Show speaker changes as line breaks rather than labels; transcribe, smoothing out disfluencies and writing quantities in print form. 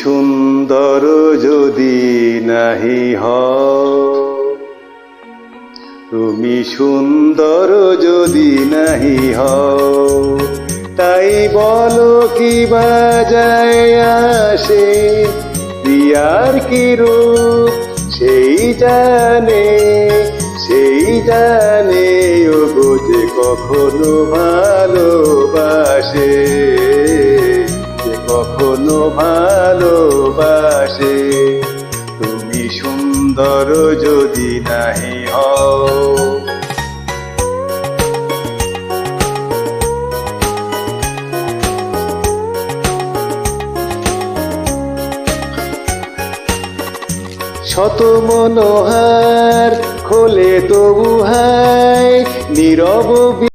সুন্দর যদি নাহি হও, তুমি সুন্দর যদি নাহি হও, তাই বলো কি বাজায় আসে, প্রিয়ার কি রূপ সেই জানে ও গো যে কখনো ভালোবাসে, যে কখনো ভালোবাসে। তুমি সুন্দর যদি নাহি হও। শত মনোহার খোলে তবু হায় নীরব